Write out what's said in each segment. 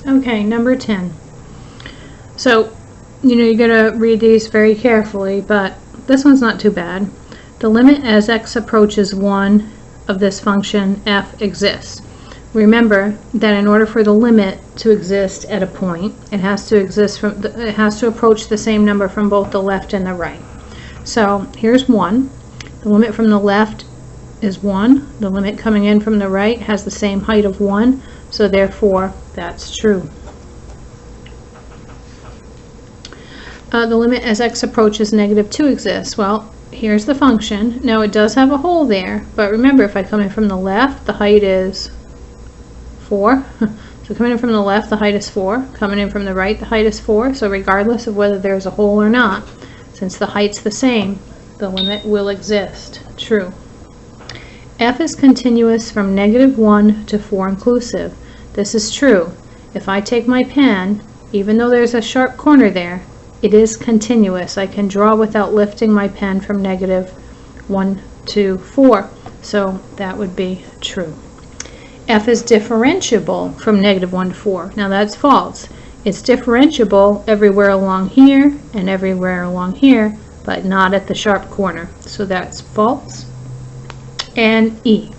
Okay, number 10. So, you gotta read these very carefully, but this one's not too bad. The limit as x approaches 1 of this function f exists. Remember that in order for the limit to exist at a point, it has to approach the same number from both the left and the right. So here's 1. The limit from the left is 1. The limit coming in from the right has the same height of 1, so therefore that's true. The limit as x approaches -2 exists. Well, here's the function. Now it does have a hole there, but remember, if I come in from the left, the height is 4. So coming in from the left, the height is 4. Coming in from the right, the height is 4. So regardless of whether there's a hole or not, since the height's the same, the limit will exist. True. F is continuous from -1 to 4 inclusive. This is true. If I take my pen, even though there's a sharp corner there, it is continuous. I can draw without lifting my pen from -1 to 4. So that would be true. F is differentiable from -1 to 4. Now that's false. It's differentiable everywhere along here and everywhere along here, but not at the sharp corner. So that's false. And E.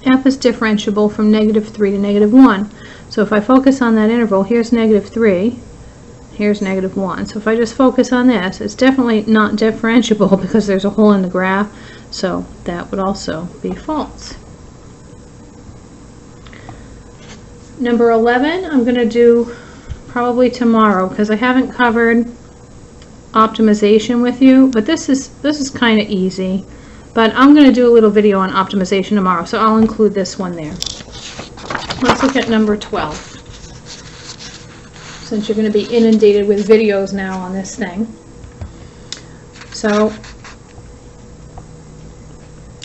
F is differentiable from -3 to -1. So if I focus on that interval, here's -3. Here's -1. So if I just focus on this, it's definitely not differentiable because there's a hole in the graph. So that would also be false. Number 11, I'm going to do probably tomorrow because I haven't covered optimization with you, but this is kind of easy. But I'm going to do a little video on optimization tomorrow, so I'll include this one there. Let's look at number 12. Since you're going to be inundated with videos now on this thing. So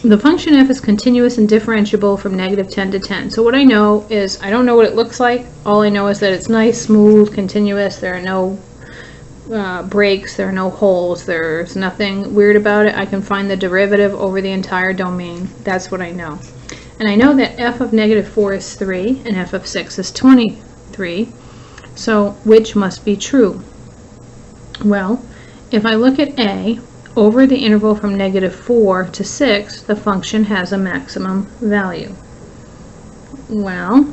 the function f is continuous and differentiable from -10 to 10. So what I know is, I don't know what it looks like. All I know is that it's nice, smooth, continuous. There are no breaks, there are no holes, there's nothing weird about it. I can find the derivative over the entire domain. That's what I know. And I know that f of -4 is 3 and f of 6 is 23. So which must be true? Well, if I look at A, over the interval from -4 to 6, the function has a maximum value. Well,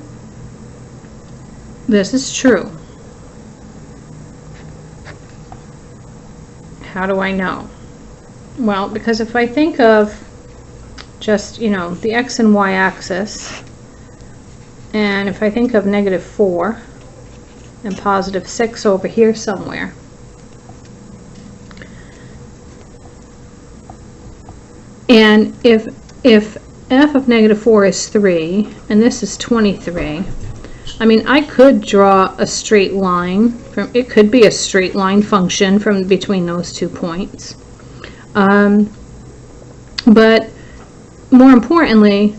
this is true. How do I know? Well, because if I think of just, the x and y axis, and if I think of -4 and +6 over here somewhere, and if f of -4 is 3 and this is 23, I mean, I could draw a straight line from, it could be a straight line function from between those 2 points. But more importantly,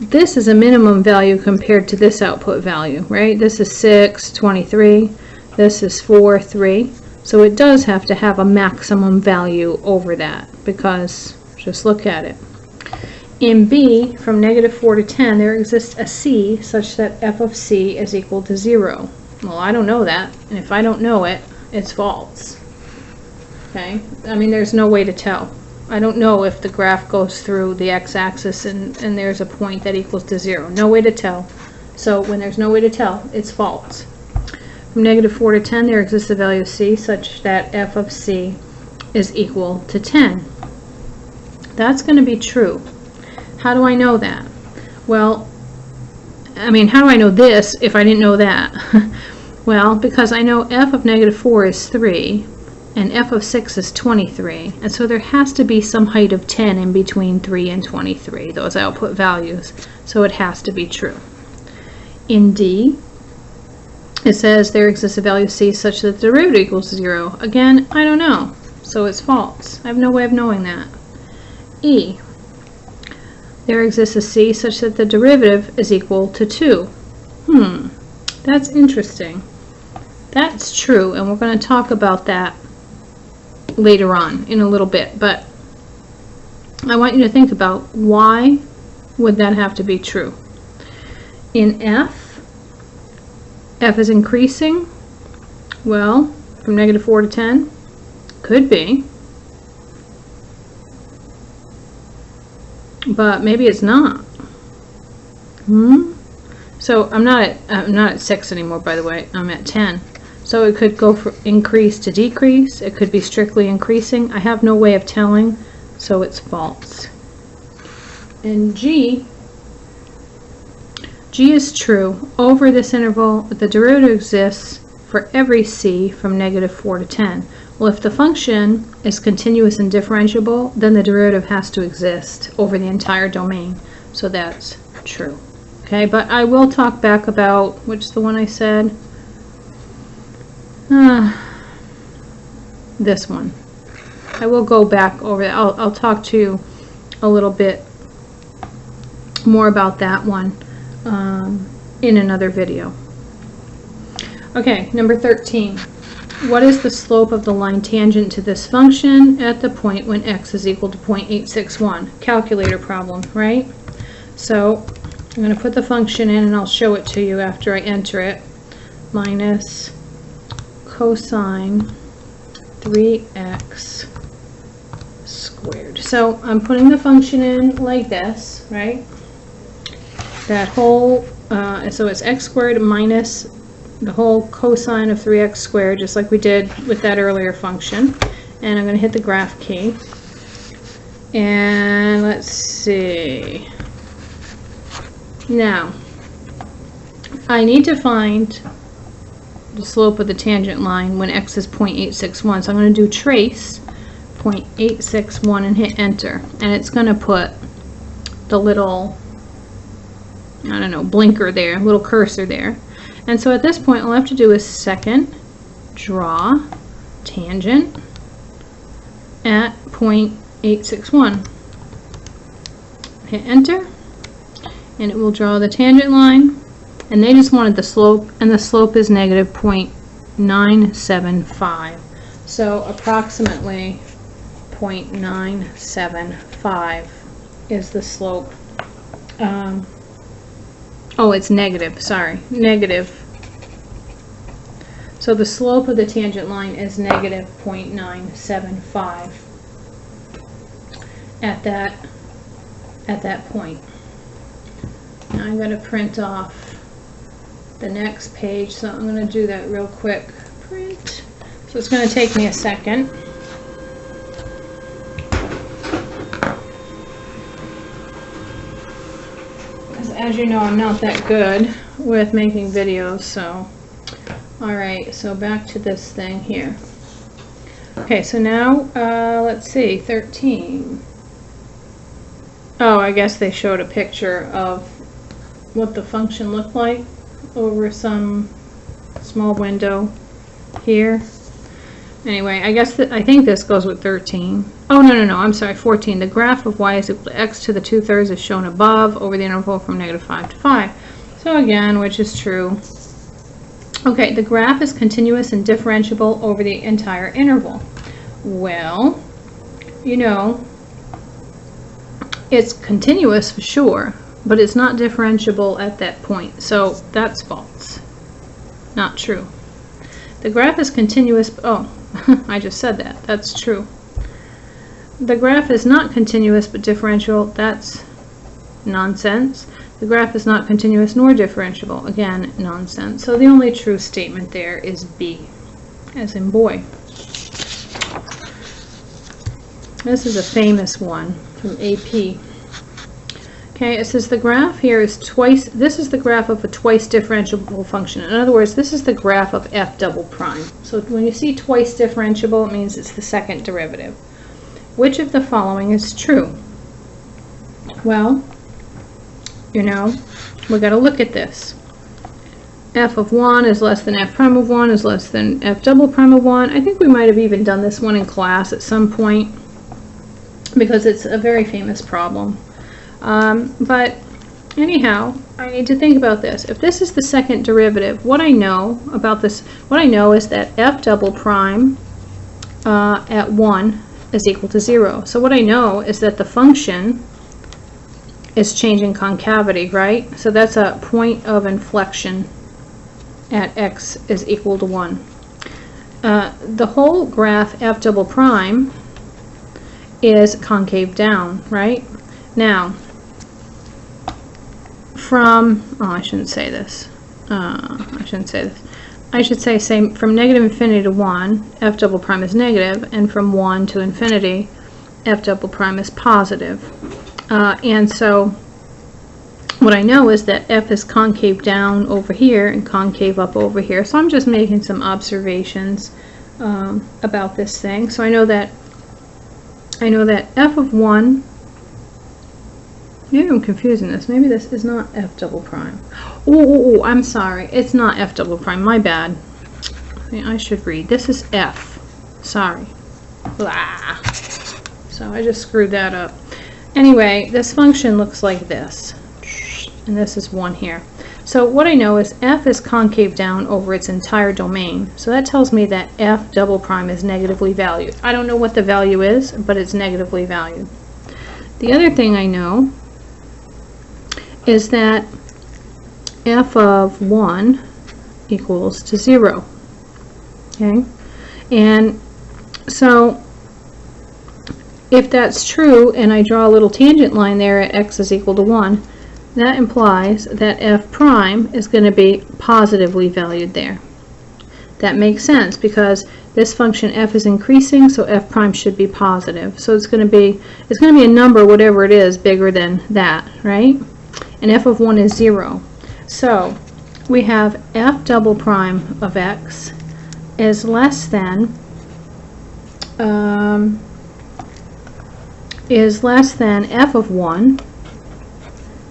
this is a minimum value compared to this output value, right? This is 6, 23, this is 4, 3. So it does have to have a maximum value over that, because just look at it. In B, from -4 to 10, there exists a C such that f of C is equal to 0. Well, I don't know that, and if I don't know it, it's false. Okay? I mean, there's no way to tell. I don't know if the graph goes through the x-axis and there's a point that equals to 0. No way to tell. So when there's no way to tell, it's false. From -4 to 10, there exists a value of C such that f of C is equal to 10. That's going to be true. How do I know that? Well, I mean, how do I know this if I didn't know that? Well, because I know f of -4 is 3 and f of 6 is 23, and so there has to be some height of 10 in between 3 and 23, those output values, so it has to be true. In D, it says there exists a value C such that the derivative equals 0. Again, I don't know, so it's false. I have no way of knowing that. E, there exists a C such that the derivative is equal to 2. That's interesting. That's true, and we're going to talk about that later on in a little bit, but I want you to think about why would that have to be true. In F, f is increasing? Well, from -4 to 10? Could be. But maybe it's not. So I'm not at 6 anymore, by the way. I'm at 10. So it could go from increase to decrease. It could be strictly increasing. I have no way of telling, so it's false. And G is true. Over this interval, the derivative exists for every c from -4 to 10. Well, if the function is continuous and differentiable, then the derivative has to exist over the entire domain. So that's true. Okay, but I will talk back about, which is the one I said? This one. I will go back over that. I'll talk to you a little bit more about that one in another video. Okay, number 13. What is the slope of the line tangent to this function at the point when x is equal to 0.861? Calculator problem, right? So I'm going to put the function in and I'll show it to you after I enter it. Minus cosine 3x squared. So I'm putting the function in like this, right? That whole, so it's x squared minus the whole cosine of 3x squared, just like we did with that earlier function. And I'm going to hit the graph key. And let's see. Now, I need to find the slope of the tangent line when x is 0.861. So I'm going to do trace 0.861 and hit enter. And it's going to put the little, I don't know, blinker there, little cursor there. And so at this point, all I have to do is second draw tangent at 0.861. Hit enter, and it will draw the tangent line. And they just wanted the slope, and the slope is -0.975. So approximately 0.975 is the slope. Oh, it's negative, sorry, negative. So the slope of the tangent line is -0.975 at that point. Now I'm going to print off the next page, so I'm going to do that real quick. Print. So it's going to take me a second. As you know, I'm not that good with making videos, so alright, so back to this thing here. Okay, so now let's see, 13. Oh, I guess they showed a picture of what the function looked like over some small window here. Anyway, I guess I think this goes with 13. Oh, no, I'm sorry, 14. The graph of y is equal to x to the 2/3 is shown above over the interval from -5 to 5. So again, which is true. Okay, the graph is continuous and differentiable over the entire interval. Well, you know, it's continuous for sure, but it's not differentiable at that point. So that's false. Not true. The graph is continuous. Oh, I just said that. That's true. The graph is not continuous but differential. That's nonsense. The graph is not continuous nor differentiable. Again, nonsense. So the only true statement there is B, as in boy. This is a famous one from AP. Okay, it says the graph here is twice, this is the graph of a twice differentiable function. In other words, this is the graph of f double prime. So when you see twice differentiable, it means it's the second derivative. Which of the following is true? Well, you know, we got to look at this. F of 1 is less than f prime of 1 is less than f double prime of 1. I think we might have even done this one in class at some point because it's a very famous problem. But anyhow, I need to think about this. If this is the second derivative, what I know about this, what I know is that f double prime at 1 is equal to 0. So what I know is that the function is changing concavity, right? So that's a point of inflection. at x is equal to 1. The whole graph f double prime is concave down, right? Now, from, oh, I shouldn't say this. I should say from negative infinity to 1, f double prime is negative, and from 1 to infinity, f double prime is positive. And so what I know is that f is concave down over here and concave up over here. So I'm just making some observations about this thing. So I know that f of 1, maybe I'm confusing this. Maybe this is not f double prime. Oh, I'm sorry. It's not f double prime. My bad. I should read. This is f. Sorry. Blah. So I just screwed that up. Anyway, this function looks like this. And this is 1 here. So what I know is f is concave down over its entire domain. So that tells me that f double prime is negatively valued. I don't know what the value is, but it's negatively valued. The other thing I know is that f of 1 equals to 0. Okay? And so if that's true, and I draw a little tangent line there at x is equal to 1, that implies that f prime is going to be positively valued there. That makes sense because this function f is increasing, so f prime should be positive. So it's going to be a number, whatever it is, bigger than that, right? And f of 1 is 0. So we have f double prime of x is less than f of 1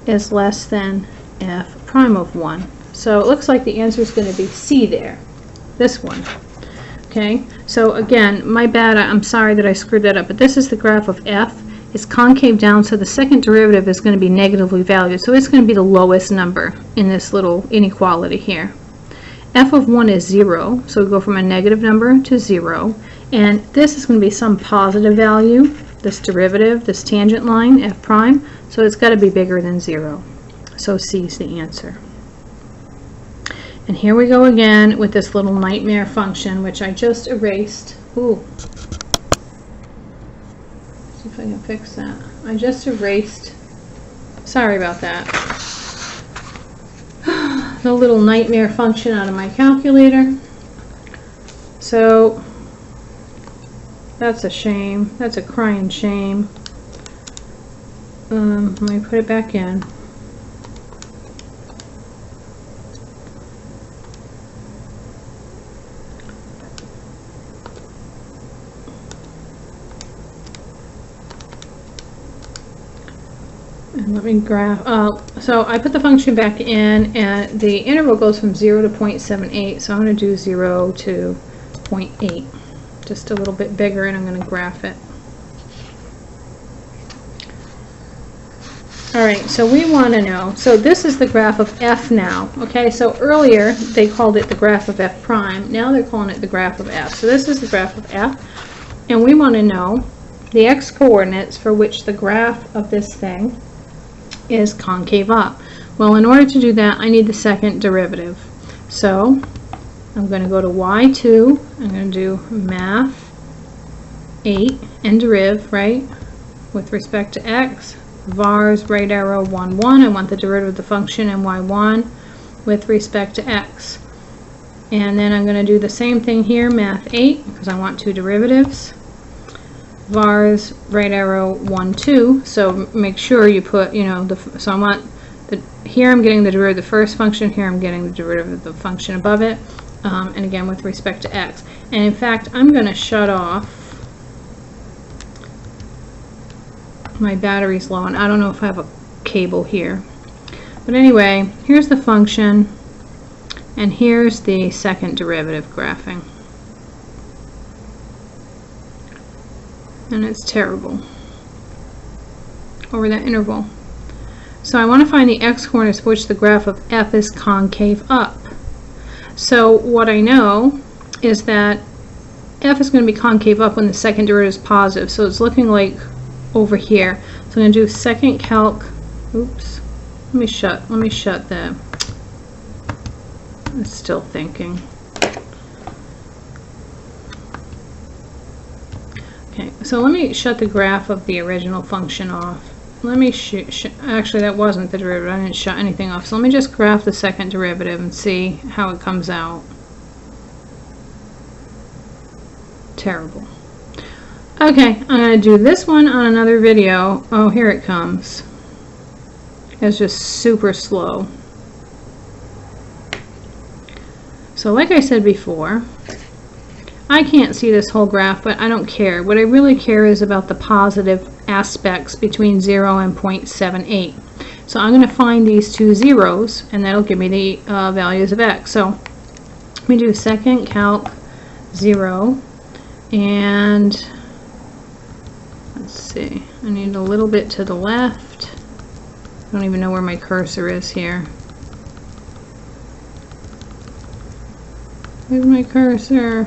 is less than f prime of 1. So it looks like the answer is going to be C there, this one. Okay, so again, my bad, I'm sorry that I screwed that up, but this is the graph of f. It's concave down, so the second derivative is going to be negatively valued, so it's going to be the lowest number in this little inequality here. F of 1 is 0, so we go from a negative number to 0, and this is going to be some positive value, this derivative, this tangent line, f prime, so it's got to be bigger than 0. So C is the answer. And here we go again with this little nightmare function, which I just erased. Ooh. See if I can fix that. I just erased. Sorry about that. The little nightmare function out of my calculator. So that's a shame. That's a crying shame. Let me put it back in. And let me graph. So I put the function back in, and the interval goes from 0 to 0.78. So I'm going to do 0 to 0.8, just a little bit bigger, and I'm going to graph it. All right, so we want to know, so this is the graph of f now, okay? So earlier they called it the graph of f prime, now they're calling it the graph of f. So this is the graph of f, and we want to know the x-coordinates for which the graph of this thing is concave up. Well, in order to do that, I need the second derivative. So I'm going to go to y2, I'm going to do math 8 and derive, right, with respect to x. Vars right arrow 1 1. I want the derivative of the function in y1 with respect to x. And then I'm going to do the same thing here, math 8, because I want two derivatives. Vars right arrow 1 2. So make sure you put, you know, so I want the, here I'm getting the derivative of the first function, here I'm getting the derivative of the function above it, and again with respect to x. And in fact, I'm going to shut off. My battery's low, and I don't know if I have a cable here. But anyway, here's the function, and here's the second derivative graphing. And it's terrible over that interval. So I want to find the x-coordinates for which the graph of f is concave up. So what I know is that f is going to be concave up when the second derivative is positive. So it's looking like over here. So I'm going to do second calc. Oops. Let me shut the. It's still thinking. Okay, so let me shut the graph of the original function off. Let me actually that wasn't the derivative, I didn't shut anything off. So let me just graph the second derivative and see how it comes out. Terrible. Okay, I'm going to do this one on another video. Oh, here it comes. It's just super slow. So like I said before, I can't see this whole graph, but I don't care. What I really care is about the positive aspects between 0 and 0.78. So I'm going to find these two zeros, and that'll give me the values of x. So let me do second calc 0, and let's see, I need a little bit to the left. I don't even know where my cursor is here. Where's my cursor?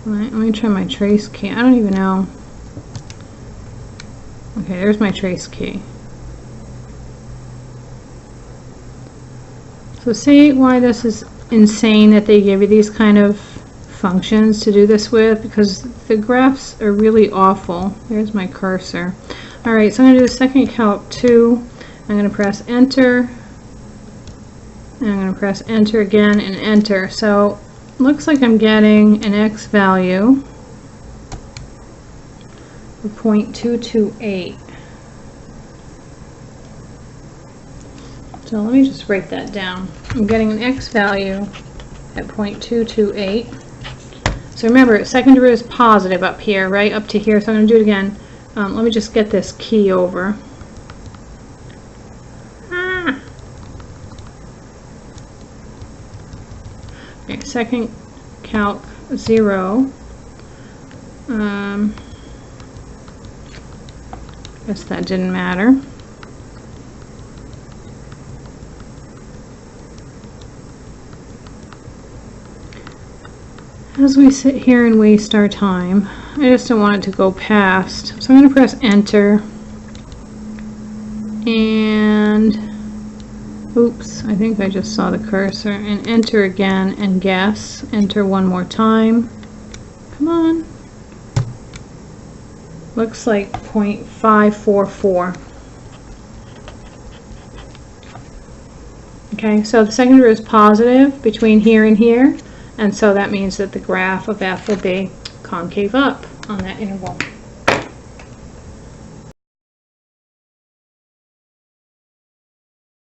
Let me try my trace key. I don't even know. Okay, there's my trace key. So see why this is insane that they give you these kind of functions to do this with, because the graphs are really awful. There's my cursor. Alright, so I'm going to do the second calc 2. I'm going to press enter. And I'm going to press enter again and enter. So looks like I'm getting an x value of 0.228. So let me just write that down. I'm getting an x value at 0.228. So remember, second derivative is positive up here, right? Up to here. So I'm going to do it again. Let me just get this key over. Okay, second calc 0. Guess that didn't matter. As we sit here and waste our time, I just don't want it to go past. So I'm going to press enter. And oops, I think I just saw the cursor, and enter again and guess. Enter one more time. Come on. Looks like 0.544. Okay, so the second derivative is positive between here and here, and so that means that the graph of f will be concave up on that interval.